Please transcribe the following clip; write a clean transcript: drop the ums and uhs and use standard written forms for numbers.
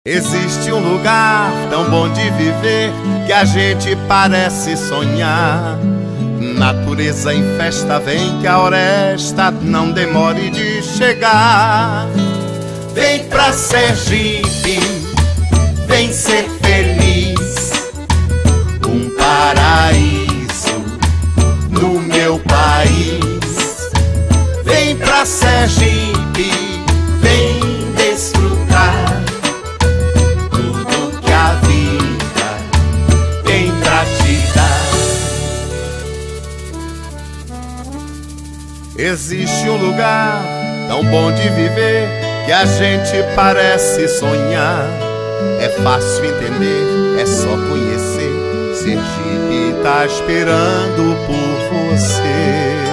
Existe um lugar tão bom de viver que a gente parece sonhar. Natureza em festa vem, que a oresta não demore de chegar. Vem pra Sergipe, vem ser feliz. Um paraíso no meu país. Vem pra Sergipe, vem desfrutar tudo que a vida tem pra te dar. Existe um lugar tão bom de viver que a gente parece sonhar. É fácil entender, é só conhecer. Sergipe tá esperando por você.